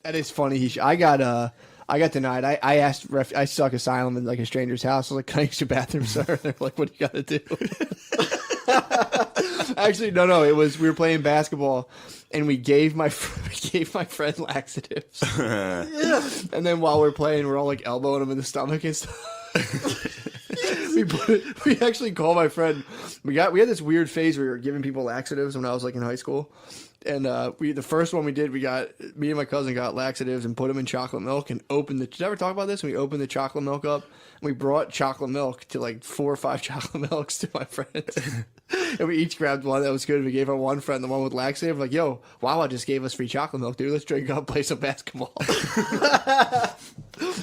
That is funny. I got denied. I asked I stuck asylum in like a stranger's house. I was like, "Can I use your bathroom, sir?" And they're like, "What do you got to do?" Actually, no. It was we were playing basketball, and we gave my friend laxatives. Yeah. And then while we're playing, we're all like elbowing him in the stomach and stuff. We actually called my friend. We had this weird phase where we were giving people laxatives when I was like in high school. And the first one we did, me and my cousin got laxatives and put them in chocolate milk and opened did you ever talk about this? We opened the chocolate milk up and we brought chocolate milk to like 4 or 5 chocolate milks to my friends. And we each grabbed one that was good. We gave our one friend the one with laxative. Like, yo, Wawa just gave us free chocolate milk, dude. Let's drink it up, play some basketball.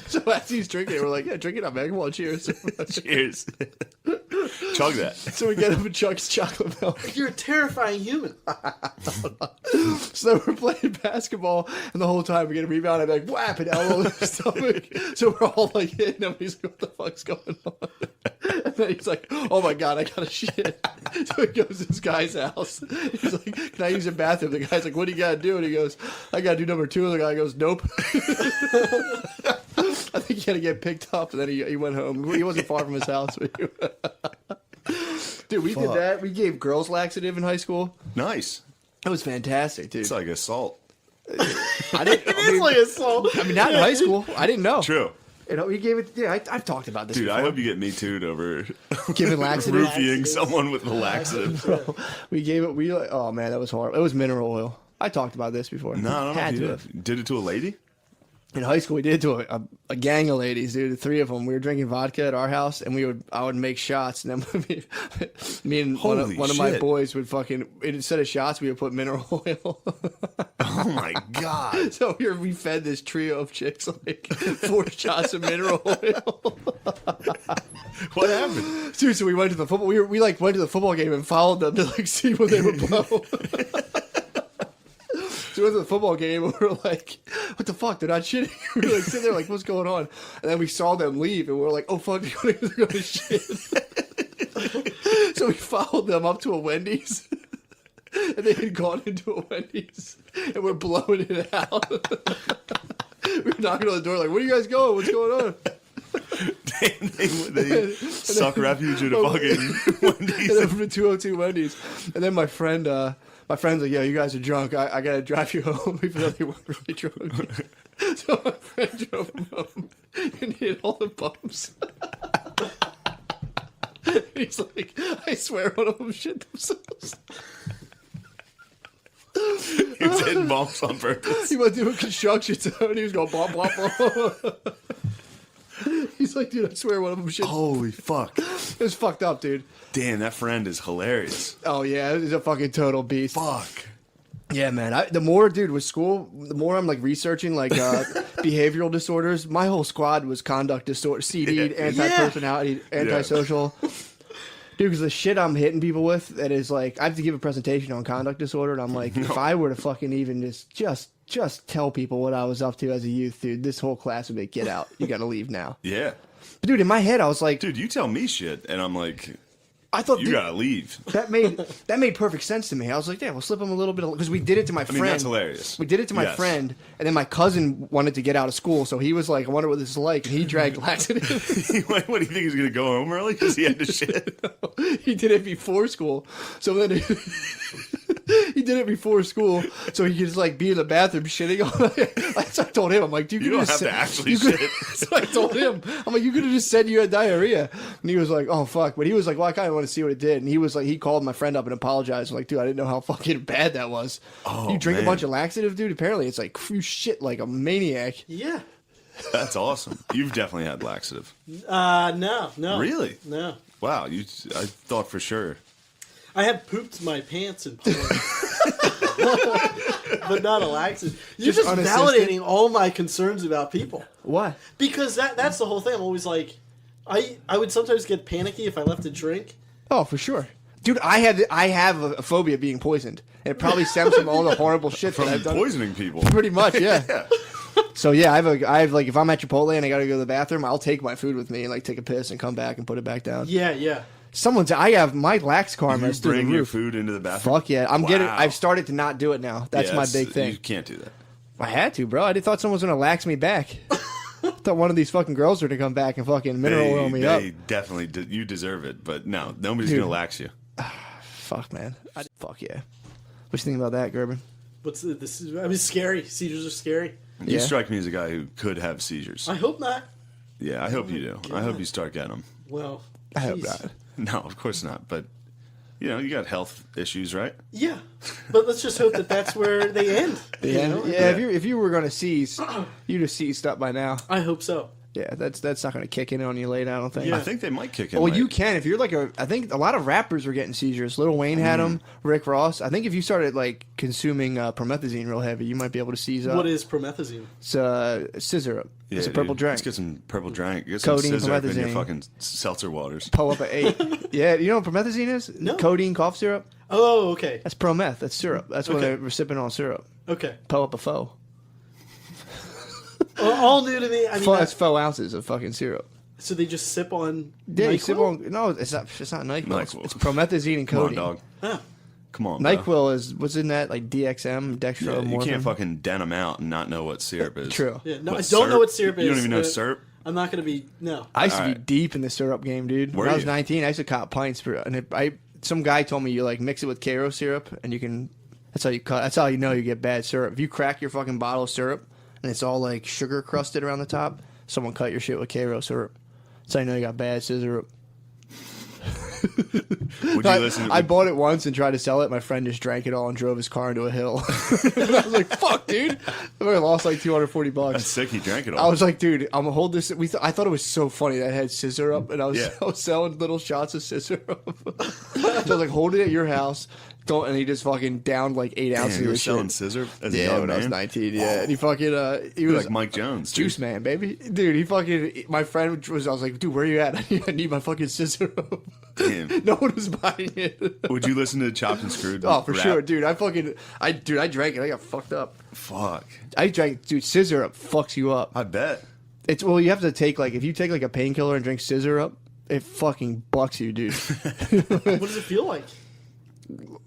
So as he's drinking it, we're like, yeah, drink it up, man. Come on, cheers. Cheers. Chug that. So we get him and chug his chocolate milk. You're a terrifying human. So then we're playing basketball, and the whole time we get a rebound, I'm like, whap, and elbow in his stomach. So we're all like hitting him. He's like, what the fuck's going on? And then he's like, oh my God, I got to shit. So he goes to this guy's house. He's like, can I use your bathroom? The guy's like, what do you got to do? And he goes, I got to do number 2. And the guy goes, nope. I think he had to get picked up, and then he went home. He wasn't far from his house. Dude, we did that. We gave girls laxative in high school. Nice. It was fantastic, dude. It's like assault. It's like assault. I mean, not in high school. I didn't know. True. You know, we gave it. Yeah, I've talked about this. Dude, before. I hope you get me too'd over giving laxative. roofying someone with the laxative. Bro, we gave it. Oh man, that was horrible. It was mineral oil. I talked about this before. No, I don't know Had if you to did. have. Did it to a lady? In high school, we did it to a gang of ladies, dude. The 3 of them. We were drinking vodka at our house, and I would make shots, and then me and one of my boys would fucking instead of shots, we would put mineral oil. Oh my God! So we fed this trio of chicks like 4 shots of mineral oil. What happened, dude? So we went to the football. We like went to the football game and followed them to like see what they would blow. So we went to the football game and we were like, what the fuck? They're not shitting. We were like sitting there like, what's going on? And then we saw them leave and we were like, oh fuck, they're going to shit. So we followed them up to a Wendy's. And they had gone into a Wendy's and we're blowing it out. We were knocking on the door like, where are you guys going? What's going on? Damn, they suck refuge in a fucking Wendy's. And then from the 202 Wendy's. And then my friend's like, yo, you guys are drunk. I got to drive you home, even though they weren't really drunk. So my friend drove him home and hit all the bumps. He's like, I swear one of them shit themselves. He was hitting bumps on purpose. He went through a construction zone and he was going bop, bop, bop. He's like, dude, I swear one of them shit. Holy fuck. It was fucked up, dude. Damn, that friend is hilarious. Oh, yeah, he's a fucking total beast. Fuck. Yeah, man. The more, dude, with school, the more I'm like researching like behavioral disorders. My whole squad was conduct disorder, CD, anti-personality, antisocial. Dude, because the shit I'm hitting people with, that is like, I have to give a presentation on conduct disorder, and I'm like, if I were to fucking even just tell people what I was up to as a youth, dude, this whole class would be, get out. You got to leave now. Yeah. But dude, in my head, I was like, dude, you tell me shit, and I'm like, I thought you gotta leave. That made perfect sense to me. I was like, yeah, we'll slip him a little bit because we did it to my friend. I mean, that's hilarious. We did it to my friend, and then my cousin wanted to get out of school, so he was like, I wonder what this is like, and he dragged laxative. What do you think he's gonna go home early because he had to shit? He did it before school, so then he did it before school, so he could just like be in the bathroom shitting on it. So I told him, I'm like, dude, you don't have to actually shit. So I told him, I'm like, you could have just said you had diarrhea, and he was like, oh fuck, but he was like, well, I kind of want to see what it did, and he was like, he called my friend up and apologized. I'm like, dude, I didn't know how fucking bad that was. Oh, you drink man. a bunch of laxative, dude. Apparently, it's like you shit like a maniac. Yeah. That's awesome. You've definitely had laxative. No. Really? No. Wow. I thought for sure. I have pooped my pants in public. But not a laxative. You're just validating all my concerns about people. Why? Because that's the whole thing. I'm always like, I would sometimes get panicky if I left a drink. Oh, for sure. Dude, I have a phobia of being poisoned. And it probably stems from all the horrible shit that I've done. Poisoning people. Pretty much, yeah. Yeah. So yeah, I have like, if I'm at Chipotle and I gotta go to the bathroom, I'll take my food with me and like take a piss and come back and put it back down. Yeah. I have my lax karma is through the roof. Bring your food into the bathroom? Fuck yeah. I've started to not do it now. That's my big thing. You can't do that. I had to, bro. I thought someone was gonna lax me back. I thought one of these fucking girls were to come back and fucking mineral oil me up. They definitely you deserve it, but no, nobody's Dude. gonna lax you. Fuck, man. Fuck yeah. What you think about that, Gerben? Scary. Seizures are scary. You Yeah. strike me as a guy who could have seizures. I hope not. Yeah, I hope you do. I hope you start getting them. Well, I hope jeez. not. No, of course not. But you got health issues, right? Yeah, but let's just hope that that's where they end. you know? Yeah. If you were gonna seize, you'd have seized up by now. I hope so. Yeah, that's not gonna kick in on you late. I don't think. Yeah. I think they might kick in. Well, late. you can if you're like I think a lot of rappers were getting seizures. Lil Wayne had them. Rick Ross. I think if you started like consuming promethazine real heavy, you might be able to seize up. What is promethazine? It's scissor up. Yeah, It's a purple dude. drink. Let's get some purple drink. Get Codeine, some scissor up in your promethazine. fucking seltzer waters. Pull up at 8. Yeah, you know what promethazine is? No. Codeine cough syrup. Oh, okay. That's prometh. That's syrup. That's when Okay. they're sipping on syrup. Okay. Pull up a foe. All new to me. I mean, That's 4 ounces of fucking syrup. so they just sip on. Yeah, you NyQuil? sip on. No, it's not. It's not NyQuil. NyQuil. It's promethazine and Come on, codeine. dog. Huh. Come on, bro. NyQuil is what's in that like DXM, Yeah, you dextromorphin. can't fucking den them out and not know what syrup is. True. Yeah. No, What, I don't know syrup? what syrup is. You don't even know but syrup? I'm not going to be. No. I used to be Alright. deep in the syrup game, dude. Were When I was you? 19, I used to cop pints for, and some guy told me you like mix it with Karo syrup, and you can. That's how you cut. That's how you know you get bad syrup. If you crack your fucking bottle of syrup and it's all like sugar crusted around the top, someone cut your shit with Karo syrup. That's how you know you got bad syrup. Would you listen? I bought it once and tried to sell it. My friend just drank it all and drove his car into a hill. And I was like, "Fuck, dude!" I lost like $240. That's sick. He drank it all. I was like, "Dude, I'm gonna hold this." I thought it was so funny that it had scissor up, and I was, Yeah. I was selling little shots of scissor up. So I was like, "Hold it at your house." Don't, and he just fucking downed like 8 ounces Damn, you of were this selling shit. scissor as a Yeah, young when I was man? 19. Yeah, and he fucking he You're was like Mike Jones, dude. juice man, baby. Dude, he fucking my friend was. I was like, "Dude, where you at? I need my fucking scissor up." Damn. No one was buying it. Would you listen to Chopped and Screwed? Oh, for rap? sure, dude. I drank it. I got fucked up. Fuck. I drank, dude. Scissor up fucks you up. I bet. It's you have to take like if you take like a painkiller and drink scissor up, it fucking bucks you, dude. What does it feel like?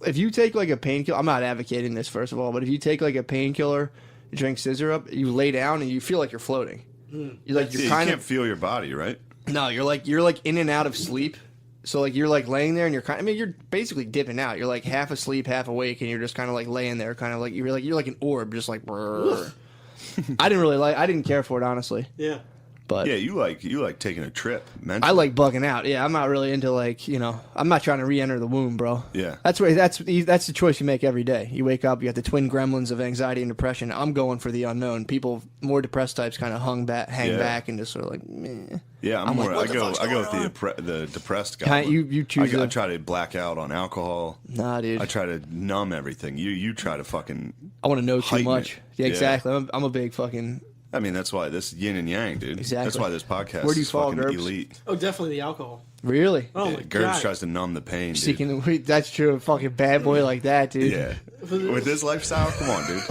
If you take like a painkiller, I'm not advocating this first of all, but if you take like a painkiller, you drink scissor up, you lay down and you feel like you're floating. You're like Yeah, you're you kind can't of feel your body, right? no, you're like in and out of sleep. So like you're like laying there and you're kind. I mean, you're basically dipping out. You're like half asleep, half awake, and you're just kind of like laying there, kind of like you're like an orb, just like. Brrr. I didn't care for it honestly, Yeah. but Yeah, you like taking a trip. Mentally. I like bugging out. Yeah, I'm not really into like I'm not trying to re-enter the womb, bro. Yeah. That's the choice you make every day. You wake up, you got the twin gremlins of anxiety and depression. I'm going for the unknown. People, more depressed types, kind of hang Yeah. back and just sort of like, meh. Yeah, I'm more. like, what I the go fuck's with the depressed guy. You choose. I try to black out on alcohol. Nah, dude. I try to numb everything. You try to fucking. I want to know too heighten much. it. Yeah, Yeah. exactly. I'm a big fucking. I mean, that's why this yin and yang, dude. Exactly. That's why this podcast Where do you is fall, fucking Gerbs? elite. Oh, definitely the alcohol. Really? Oh Yeah, my Gerbs god. tries to numb the pain, dude. Seeking the weed. That's true. A fucking bad boy like that, dude. Yeah. With this lifestyle, come on, dude.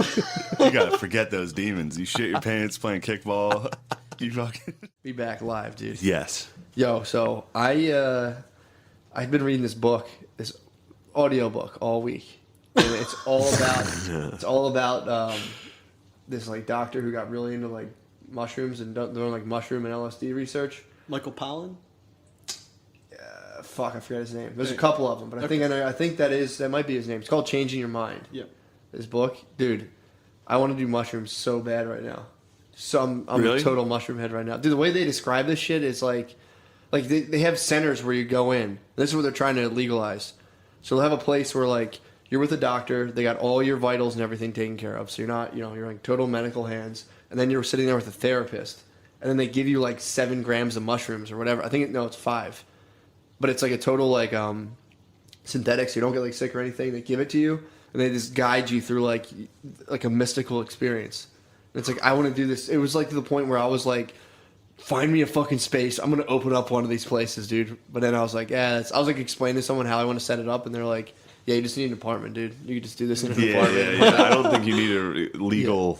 You gotta forget those demons. You shit your pants playing kickball. You fucking. Be back live, dude. Yes. Yo, so I've been reading this book, this audio book all week. And it's all about this like doctor who got really into like mushrooms and doing like mushroom and LSD research. Michael Pollan. Fuck, I forgot his name. There's a couple of them, but I think that might be his name. It's called Changing Your Mind. Yeah. This book, dude. I want to do mushrooms so bad right now. So I'm Really? a total mushroom head right now. Dude, the way they describe this shit is like they have centers where you go in. This is what they're trying to legalize. So they'll have a place where like you're with a doctor. They got all your vitals and everything taken care of. So you're not, you're like total medical hands. And then you're sitting there with a therapist. And then they give you like 7 grams of mushrooms or whatever. I think it's 5. But it's like a total like synthetic, so you don't get like sick or anything. They give it to you, and they just guide you through like a mystical experience. And it's like I want to do this. It was like to the point where I was like, find me a fucking space. I'm gonna open up one of these places, dude. But then I was like, I was like explaining to someone how I want to set it up, and they're like, yeah, you just need an apartment, dude. You can just do this in an apartment. Yeah. I don't think you need a legal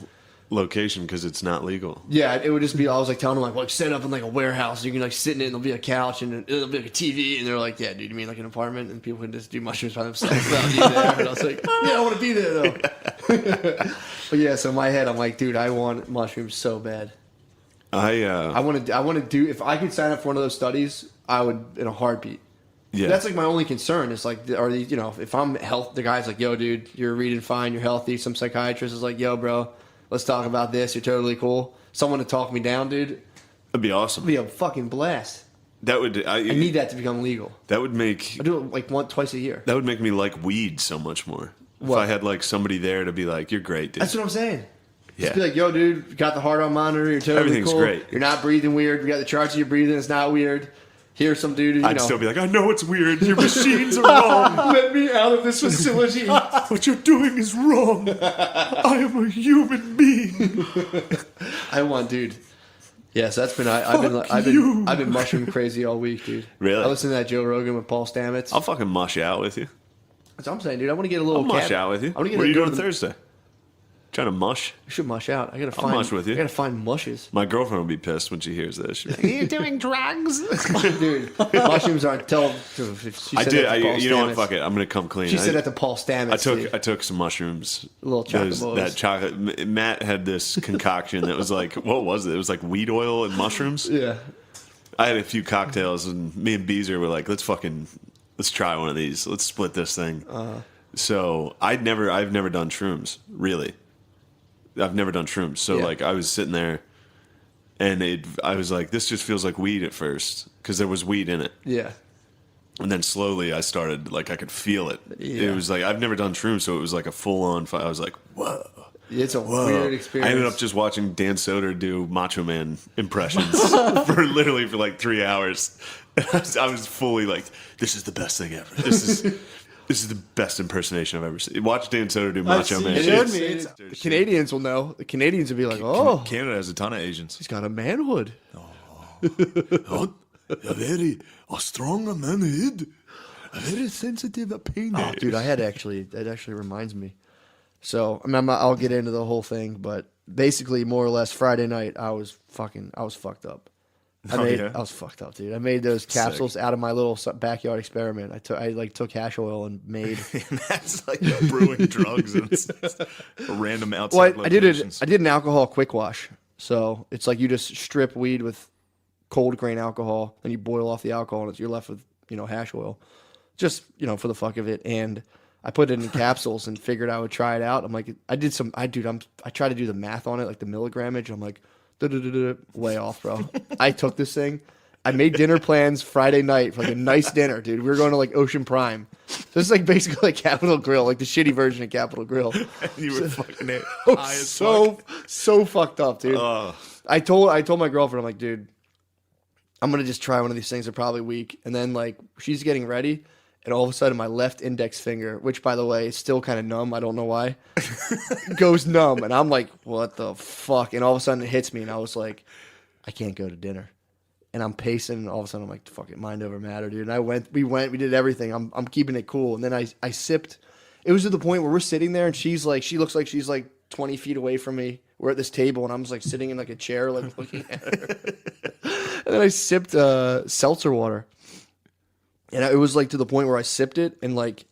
location because it's not legal. Yeah, it would just be. I was like telling them like set up in like a warehouse. You can like sit in it, and there'll be a couch and it'll be like a TV. And they're like, yeah, dude, you mean like an apartment? And people can just do mushrooms by themselves without you there. And I was like, yeah, I want to be there though. But yeah, so in my head, I'm like, dude, I want mushrooms so bad. I want to do. If I could sign up for one of those studies, I would in a heartbeat. Yeah, that's like my only concern. Is like, are these, if I'm health, the guy's like, yo, dude, you're reading fine, you're healthy. Some psychiatrist is like, yo, bro, let's talk about this. You're totally cool. Someone to talk me down, dude. That'd be awesome. It'd be a fucking blast. That would. I need that to become legal. That would make. I do it like twice a year. That would make me like weed so much more. What? If I had like somebody there to be like, you're great, dude. That's what I'm saying. Yeah. Just be like, yo, dude, you got the heart on monitor. You're totally Everything's cool. great. You're not breathing weird. We got the charts of your breathing. It's not weird. Here's some dude. I'd still be like, I know it's weird. Your machines are wrong. Let me out of this facility. What you're doing is wrong. I am a human being. I want, dude. Yes, that's been. I've been mushroom crazy all week, dude. Really? I listened to that Joe Rogan with Paul Stamets. I'll fucking mush out with you. That's what I'm saying, dude. I want to get a little. I'll mush out with you. I want to get. What are you doing Thursday? Trying to mush? You should mush out. I gotta I'll find. mush with you. I gotta find mushes. My girlfriend will be pissed when she hears this. She'll be like, Are you doing drugs? Dude, mushrooms aren't. I did. You know what? Fuck it. I'm gonna come clean. She said that to Paul Stamets. I took some mushrooms. Little chocolate. That chocolate. Matt had this concoction that was like, what was it? It was like wheat oil and mushrooms. Yeah. I had a few cocktails, and me and Beezer were like, let's try one of these. Let's split this thing. So I've never done shrooms, really. I've never done shrooms. So like I was sitting there, and I was like, this just feels like weed at first because there was weed in it. Yeah. And then slowly I started, like, I could feel it. Yeah. It was like, I've never done shrooms, so it was like a full-on I was like, whoa. It's a weird experience. I ended up just watching Dan Soder do Macho Man impressions for like 3 hours. I was fully like, this is the best thing ever. This is the best impersonation I've ever seen. Watch Dan Soder do Macho Man. You showed me. The Canadians will know. The Canadians will be like, oh, Canada has a ton of Asians. he's got a manhood. A very strong manhood. A very sensitive penis. Oh, dude, that actually reminds me. So, I mean, I'll get into the whole thing, but basically, more or less, Friday night, I was fucked up. I was fucked up, dude. I made those capsules out of my little backyard experiment. I took hash oil and made. That's like brewing drugs and random outside locations. I did an alcohol quick wash. So it's like you just strip weed with cold grain alcohol, and you boil off the alcohol, and you're left with hash oil, just for the fuck of it. And I put it in capsules and figured I would try it out. I'm like, I tried to do the math on it, like the milligrammage. I'm like, way off, bro. I took this thing. I made dinner plans Friday night for like a nice dinner, dude. We were going to like Ocean Prime. This is like basically like Capital Grill, like the shitty version of Capital Grill. You were fucking it. So fucked up, dude. I told my girlfriend, I'm like, dude, I'm gonna just try one of these things. They're probably weak. And then like she's getting ready, and all of a sudden my left index finger, which by the way is still kind of numb, I don't know why, goes numb, and I'm like, what the fuck? And all of a sudden it hits me, and I was like, I can't go to dinner. And I'm pacing, and all of a sudden I'm like, fuck it, mind over matter, dude. And we did everything. I'm keeping it cool. And then I sipped. It was to the point where we're sitting there, and she looks like she's like 20 feet away from me. We're at this table, and I'm just like sitting in like a chair, like looking at her. And then I sipped seltzer water. And it was like to the point where I sipped it, and like, do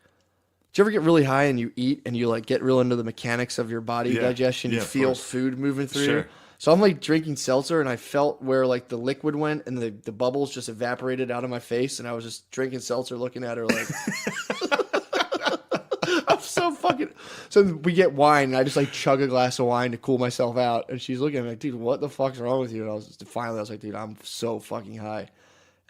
you ever get really high and you eat and you like get real into the mechanics of your body digestion? You feel food moving through you. So I'm like drinking seltzer, and I felt where like the liquid went, and the bubbles just evaporated out of my face, and I was just drinking seltzer, looking at her like, I'm so fucking. So we get wine, and I just like chug a glass of wine to cool myself out, and she's looking at me like, dude, what the fuck's wrong with you? And I was like, dude, I'm so fucking high.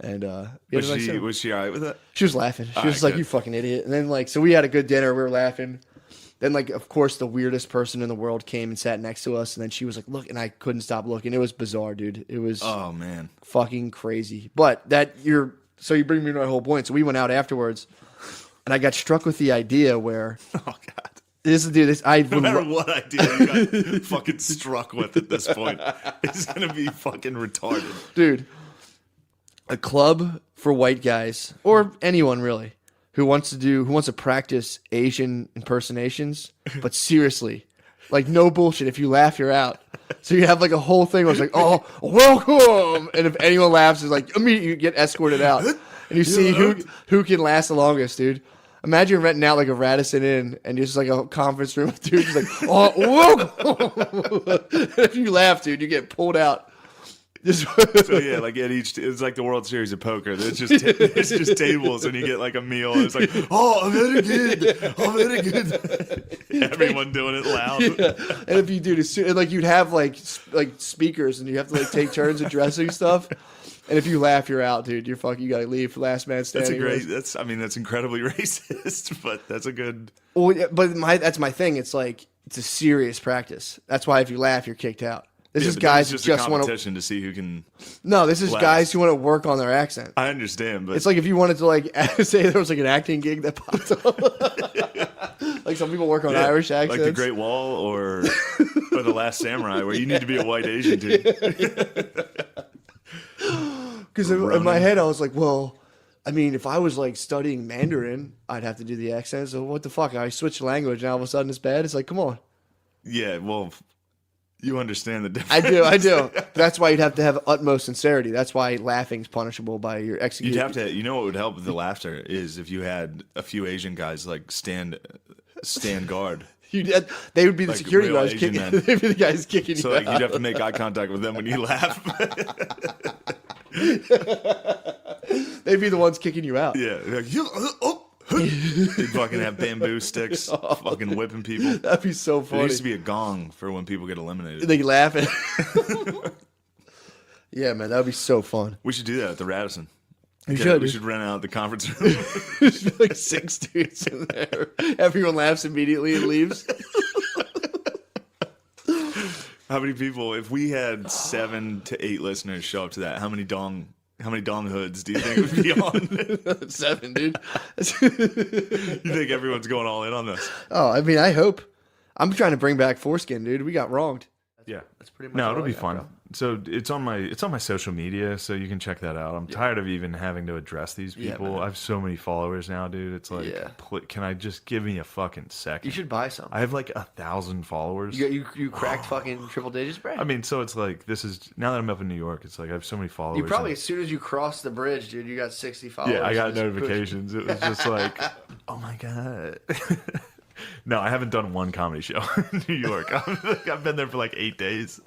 And was she all right with it? She was laughing. She was like, you fucking idiot. And then like, so we had a good dinner. We were laughing. Then like, of course, the weirdest person in the world came and sat next to us. And then she was like, look, and I couldn't stop looking. It was bizarre, dude. It was fucking crazy. But you bring me to my whole point. So we went out afterwards, and I got struck with the idea where, oh God, no matter what idea you got fucking struck with at this point, it's gonna be fucking retarded, dude. A club for white guys, or anyone really, who wants to practice Asian impersonations, but seriously, Like, no bullshit. If you laugh, you're out. So you have like a whole thing where it's like, oh, welcome. And if anyone laughs, it's like, immediately you get escorted out. And you see who can last the longest, dude. Imagine renting out like a Radisson Inn and just like a conference room with dudes like, oh, welcome. And if you laugh, dude, you get pulled out. So yeah, like at each, it's like the World Series of Poker. There's just it's just tables, and you get like a meal. And it's like, oh, I'm very good. I'm very good. Everyone doing it loud. Yeah. And if you do this, like you'd have like speakers, and you have to like take turns addressing stuff. And if you laugh, you're out, dude. You're fucking. You gotta leave. Last man standing. That's incredibly racist, but that's a good. Well, yeah, but that's my thing. It's like it's a serious practice. That's why if you laugh, you're kicked out. This is guys who just want to see who can. No, this is guys who want to work on their accent. I understand, but it's like if you wanted to like say there was like an acting gig that popped up. Like some people work on Irish accents, like The Great Wall or The Last Samurai, where you need to be a white Asian dude. Because in my head, I was like, well, I mean, if I was like studying Mandarin, I'd have to do the accent. So what the fuck? I switched language, and all of a sudden it's bad. It's like, come on. Yeah, well. You understand the difference. I do. That's why you'd have to have utmost sincerity. That's why laughing's punishable by your execution. You'd have to. You know what would help with the laughter is if you had a few Asian guys like stand guard. They would be the like security guards Asian kicking. Men. They'd be the guys kicking you. So like out. you'd have to make eye contact with them when you laugh. They'd be the ones kicking you out. Yeah. Like, they'd fucking have bamboo sticks, fucking whipping people. That'd be so funny. There used to be a gong for when people get eliminated. They laugh at. Yeah, man, that would be so fun. We should do that at the Radisson. We should rent out the conference room. There's like 6 dudes in there. Everyone laughs immediately and leaves. How many people? If we had 7 to 8 listeners show up to that, how many dong hoods do you think would be on? 7, dude. You think everyone's going all in on this? Oh, I mean, I hope. I'm trying to bring back foreskin, dude. We got wronged. Yeah, That's pretty much. no, all it'll I be got, fun. bro. So it's on my social media, so you can check that out. I'm tired of even having to address these people. man. I have so many followers now, dude. It's like, Yeah. can I just give me a fucking second? You should buy some. I have like 1,000 followers. You cracked fucking triple digits, bro. I mean, so it's like this is now that I'm up in New York. It's like I have so many followers. You probably and- as soon as you cross the bridge, dude, you got 60 followers. yeah, I got Just push. notifications. It was just like, oh my god. No, I haven't done one comedy show in New York. I've been there for like 8 days.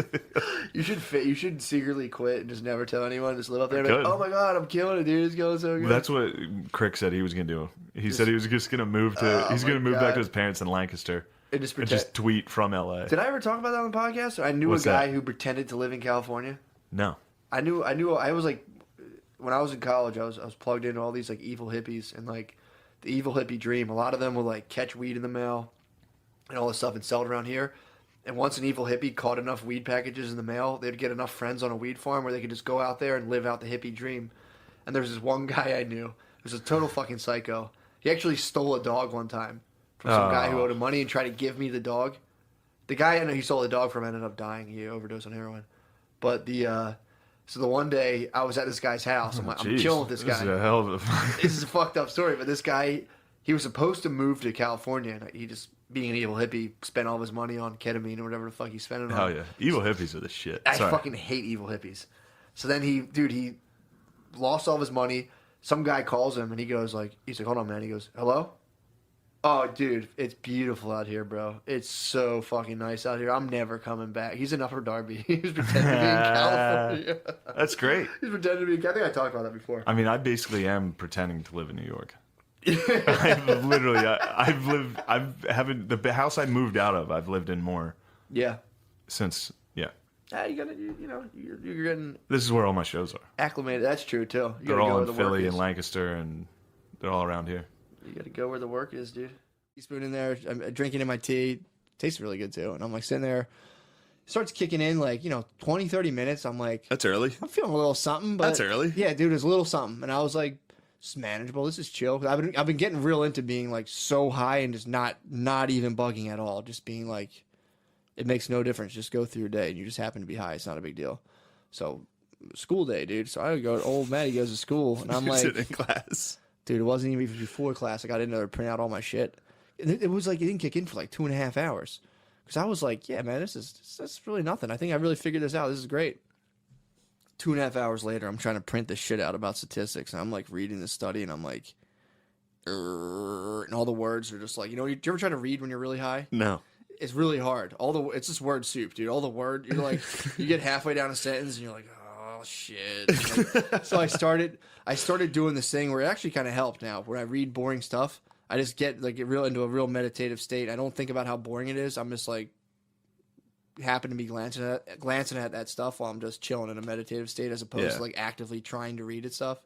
You should secretly quit and just never tell anyone. Just live up there. And be like, could. oh my god, I'm killing it, dude. It's going so good. That's what Crick said he was gonna do. He said he was just gonna move to. He's gonna move back to his parents in Lancaster And just and pretend. just tweet from LA. Did I ever talk about that on the podcast? I knew What's a guy that? who pretended to live in California. No. I was like, when I was in college, I was plugged into all these like evil hippies and like the evil hippie dream. A lot of them would like catch weed in the mail and all this stuff and sell it around here. And once an evil hippie caught enough weed packages in the mail, they'd get enough friends on a weed farm where they could just go out there and live out the hippie dream. And there was this one guy I knew who was a total fucking psycho. He actually stole a dog one time from some guy who owed him money and tried to give me the dog. The guy I know he stole the dog from ended up dying. He overdosed on heroin. But so the one day I was at this guy's house. I'm Jeez, chilling with this guy. This is a hell of a. This is a fucked up story, but this guy, he was supposed to move to California, and he just, being an evil hippie, spent all of his money on ketamine or whatever the fuck he's spending on. Hell yeah, evil hippies are the shit. I Sorry. fucking hate evil hippies. So then he lost all of his money. Some guy calls him, and he's like, hold on, man. He goes, hello? Oh, dude, it's beautiful out here, bro. It's so fucking nice out here. I'm never coming back. He's in Upper Darby. He was pretending to be in California. That's great. He's pretending to be. I think I talked about that before. I mean, I basically am pretending to live in New York. I've literally, I've lived, the house I moved out of, I've lived in more Yeah. since, yeah. You gotta, you're getting This is where all my shows are. acclimated. That's true too. You They're gotta go all where in the work Philly is. and Lancaster, and they're all around here. You gotta go where the work is, dude. Teaspoon in there. I'm drinking in my tea. Tastes really good too. And I'm like sitting there. Starts kicking in like 20, 30 minutes. I'm like, That's early. I'm feeling a little something. But That's early. Yeah, dude, it's a little something. And I was like, it's manageable. This is chill. 'Cause I've been getting real into being like so high and just not even bugging at all. Just being like, it makes no difference. Just go through your day and you just happen to be high. It's not a big deal. So school day, dude. So I go. Old Maddie goes to school, and I'm You're like, sitting in class. dude, it wasn't even before class. I got in there to print out all my shit. And it was like it didn't kick in for like 2.5 hours. Because I was like, yeah, man, this is really nothing. I think I really figured this out. This is great. 2.5 hours later, I'm trying to print this shit out about statistics, and I'm like reading the study, and I'm like, and all the words are just like, do you ever try to read when you're really high? No. It's really hard. It's just word soup, dude. All the word, you're like, you get halfway down a sentence, and you're like, oh shit. Like, so I started doing this thing where it actually kind of helped. Now, when I read boring stuff, I just get like into a real meditative state. I don't think about how boring it is. I'm just like happen to be glancing at that stuff while I'm just chilling in a meditative state, as opposed to like actively trying to read it stuff.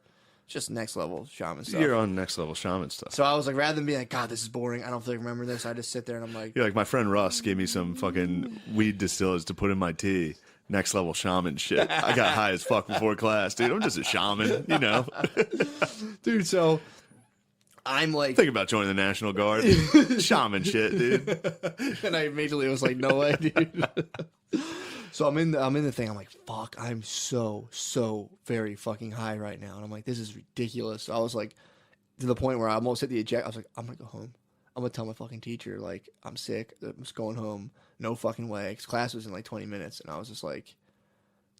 It's just next level shaman stuff. You're on next level shaman stuff. So I was like, rather than being like, God, this is boring, I don't feel like remembering this, I just sit there and I'm like, You're like, my friend Russ gave me some fucking weed distillers to put in my tea. Next level shaman shit. I got high as fuck before class, dude. I'm just a shaman, dude. So I'm like, think about joining the National Guard. Shaman shit, dude. And I immediately was like, no way, dude. So I'm in the thing. I'm like, fuck, I'm so very fucking high right now. And I'm like, this is ridiculous. So I was like, to the point where I almost hit the eject. I was like, I'm gonna go home. I'm gonna tell my fucking teacher, like, I'm sick. I'm just going home. No fucking way. Because class was in like 20 minutes. And I was just like,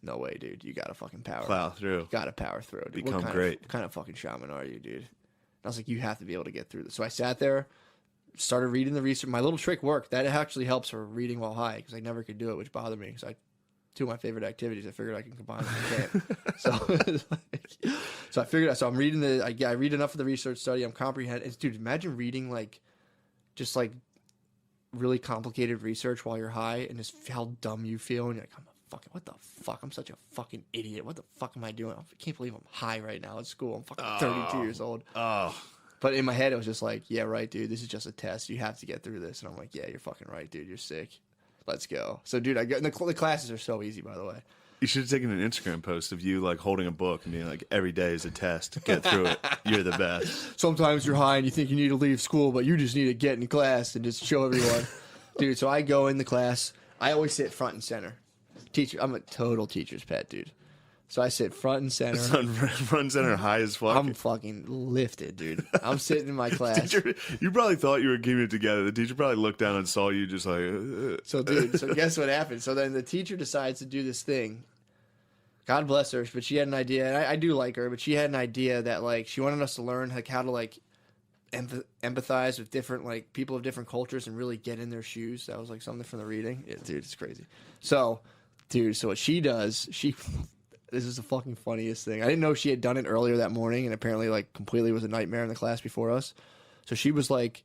no way, dude. You gotta fucking plow through. You gotta power through. Dude. Become great. What kind of fucking shaman are you, dude? And I was like, you have to be able to get through this. So I sat there, started reading the research. My little trick worked. That actually helps for reading while high, because I never could do it, which bothered me. Because two of my favorite activities, I figured I can combine them. I can't. So I figured. So I'm reading I read enough of the research study. I'm comprehending. Dude, imagine reading just really complicated research while you're high, and just how dumb you feel, and you're like, what the fuck? I'm such a fucking idiot. What the fuck am I doing? I can't believe I'm high right now at school. I'm fucking 32 years old. Oh. But in my head, it was just like, yeah, right, dude. This is just a test. You have to get through this. And I'm like, yeah, you're fucking right, dude. You're sick. Let's go. So, dude, the classes are so easy, by the way. You should have taken an Instagram post of you like holding a book and being like, every day is a test. Get through it. You're the best. Sometimes you're high and you think you need to leave school, but you just need to get in class and just show everyone. Dude, so I go in the class. I always sit front and center. Teacher, I'm a total teacher's pet, dude. So I sit front and center. Front and center, high as fuck. I'm fucking lifted, dude. I'm sitting in my class. Teacher, you probably thought you were keeping it together. The teacher probably looked down and saw you just like. So, dude, guess what happened? So then the teacher decides to do this thing. God bless her, but she had an idea, and I do like her, but she had an idea that like she wanted us to learn like how to like empathize with different like people of different cultures and really get in their shoes. That was like something from the reading. Yeah, dude, it's crazy. So, dude, so what she does, this is the fucking funniest thing. I didn't know she had done it earlier that morning, and apparently like completely was a nightmare in the class before us. So she was like,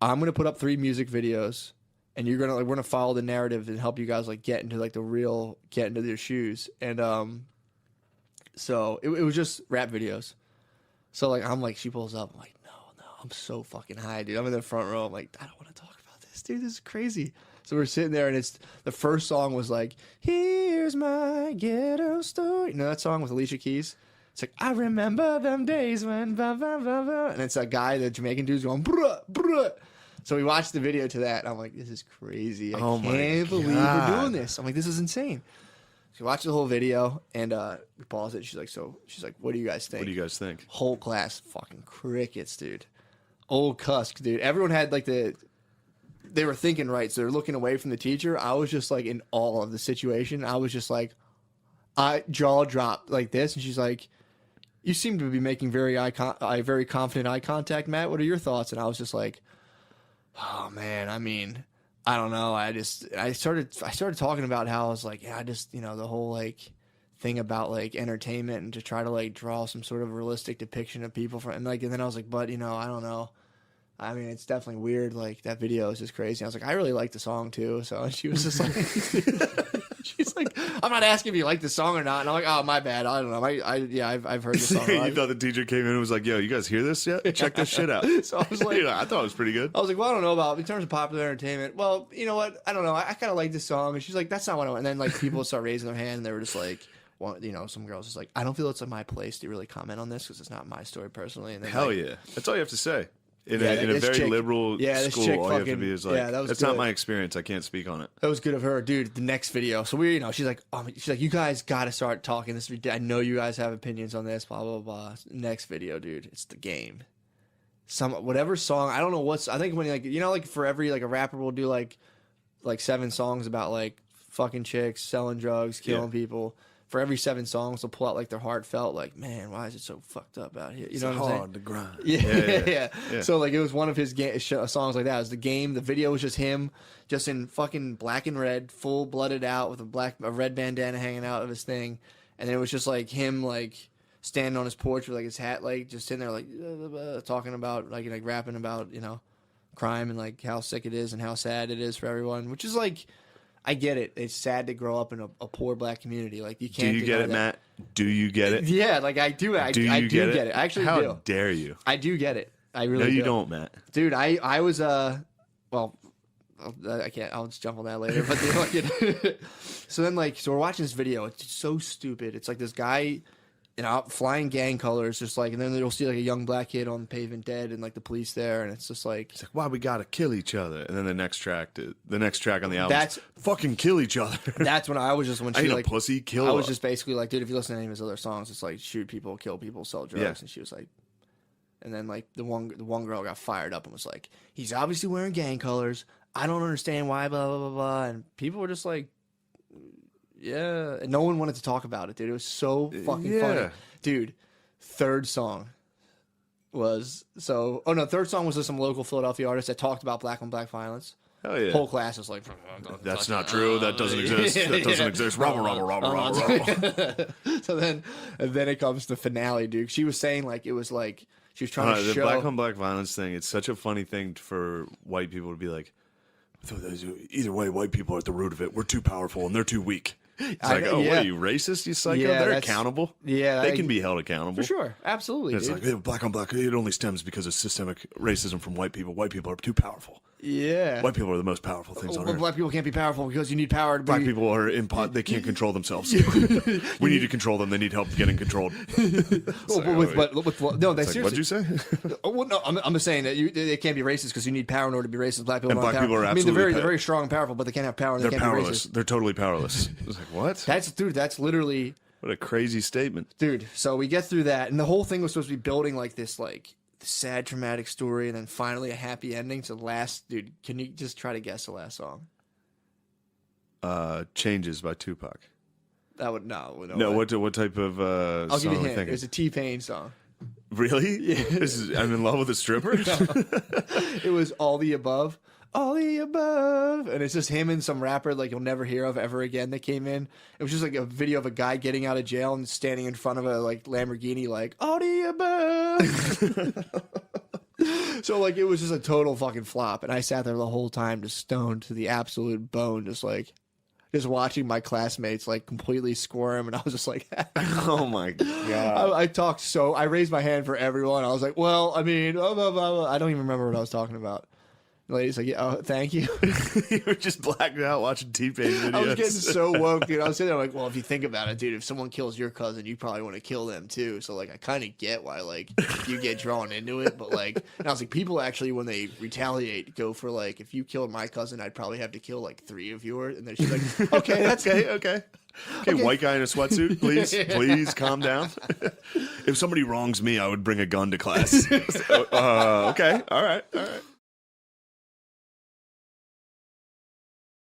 I'm gonna put up 3 music videos, and we're gonna follow the narrative and help you guys like get into their shoes. And so it was just rap videos. So like I'm like, she pulls up, I'm like, no, I'm so fucking high, dude. I'm in the front row. I'm like, I don't want to talk about this, dude. This is crazy. So we're sitting there, and it's the first song was like, here's my ghetto story. You know that song with Alicia Keys? It's like, I remember them days when blah, blah, blah, blah. And it's a guy, the Jamaican dude's going, bruh, bruh. So we watched the video to that, and I'm like, this is crazy. I can't believe we're doing this. I'm like, this is insane. So we watched the whole video, and we paused it. She's like, what do you guys think? What do you guys think? Whole class, fucking crickets, dude. Old Cusk, dude. Everyone had like they were thinking right, so they're looking away from the teacher. I was just like in awe of the situation. I was just like, jaw dropped like this, and she's like, you seem to be making very confident eye contact, Matt. What are your thoughts? And I was just like, oh man, I mean, I don't know. I started talking about how I was like, yeah, I just, the whole like thing about like entertainment and to try to like draw some sort of realistic depiction of people and then I was like, but I don't know. I mean, it's definitely weird. Like that video is just crazy. I was like, I really like the song too. So she was just like, she's like, I'm not asking if you like the song or not. And I'm like, oh, my bad. I don't know. I've heard the song. You thought the teacher came in and was like, yo, you guys hear this yet? Check this shit out. So I was like, I thought it was pretty good. I was like, well, I don't know about in terms of popular entertainment. Well, you know what? I don't know. I kind of like this song. And she's like, that's not what I want. And then like people start raising their hand, and they were just like, well, some girls just like, I don't feel it's my place to really comment on this because it's not my story personally. And then, hell yeah, that's all you have to say. In a very liberal school, all you have to be is like, that's not my experience. I can't speak on it. That was good of her, dude. The next video. So she's like, you guys got to start talking. I know you guys have opinions on this, blah, blah, blah. Next video, dude. It's the game. Whatever song. I don't know I think when like, like for every, like a rapper will do like like 7 songs about like fucking chicks, selling drugs, killing people. For every 7 songs, they'll pull out like their heartfelt, like, man, why is it so fucked up out here? You know what I'm saying? Hard to grind. Yeah. So like it was one of his songs like that. It was The Game. The video was just him, just in fucking black and red, full blooded out with a red bandana hanging out of his thing, and then it was just like him like standing on his porch with like his hat, like just sitting there like talking about like rapping about crime and like how sick it is and how sad it is for everyone, which is like. I get it. It's sad to grow up in a poor black community. Like you can't. Do you get it, Matt? Do you get it? Yeah, like I do. I do get it. I actually How do. How dare you? I do get it. I really. No, you do. don't, Matt. Dude, I was well, I can't. I'll just jump on that later. But so then so we're watching this video. It's so stupid. It's like this guy. Flying gang colors, just like, and then you'll see like a young black kid on the pavement dead, and like the police there, and it's just like, why we gotta kill each other? And then the next track on the album, that's fucking kill each other. That's when I was just when I she ain't like a pussy, kill. I was just basically like, dude, if you listen to any of his other songs, it's like shoot people, kill people, sell drugs, and she was like, and then like the one girl got fired up and was like, he's obviously wearing gang colors. I don't understand why, blah blah blah blah, and people were just like. Yeah, and no one wanted to talk about it, dude. It was so fucking funny, dude. Third song was third song was some local Philadelphia artist that talked about black on black violence. Hell yeah. Whole class was like, that's not true. That doesn't exist. That doesn't exist. Robber. So then it comes to finale, dude. She was saying like it was like she was trying to the show black on black violence thing. It's such a funny thing for white people to be like, either way, white people are at the root of it. We're too powerful and they're too weak. It's like, what are you, racist, you psycho? Yeah, they're accountable. Yeah. They can be held accountable. For sure. Absolutely, it's dude. like, black on black, it only stems because of systemic racism from white people. White people are too powerful. Yeah. White people are the most powerful things on earth. Black people can't be powerful because you need power to be... Black people are they can't control themselves. We need to control them. They need help getting controlled. No, that's seriously... What'd you say? No, I'm just saying that they can't be racist because you need power in order to be racist. Black people and black people are absolutely... they're very strong and powerful, but they can't have power and they can't powerless. be racist. They're totally powerless. It's like, what? That's literally... What a crazy statement. Dude, so we get through that, and the whole thing was supposed to be building like this sad traumatic story and then finally a happy ending. So dude, can you just try to guess the last song? Changes by Tupac. That would no. What type of I'll give you a song? hint. It was a T-Pain song. Really? Yeah. I'm in love with a stripper? It was All the Above. All the above, and it's just him and some rapper like you'll never hear of ever again that came in. It was just like a video of a guy getting out of jail and standing in front of a like Lamborghini, like all the above. So like it was just a total fucking flop, and I sat there the whole time just stoned to the absolute bone, just watching my classmates like completely squirm, and I was just like, oh my god! I raised my hand for everyone. I was like, well, I mean, blah, blah, blah, blah. I don't even remember what I was talking about. The lady's like, oh, thank you. You were just blacked out watching T-Pain videos. I was getting so woke, dude. I was sitting there like, well, if you think about it, dude, if someone kills your cousin, you probably want to kill them too. So like, I kind of get why like you get drawn into it, but like, and I was like, people actually when they retaliate go for like, if you killed my cousin, I'd probably have to kill like 3 of yours, and then she's like, okay, that's okay. Okay, white guy in a sweatsuit, please calm down. If somebody wrongs me, I would bring a gun to class. Okay, all right.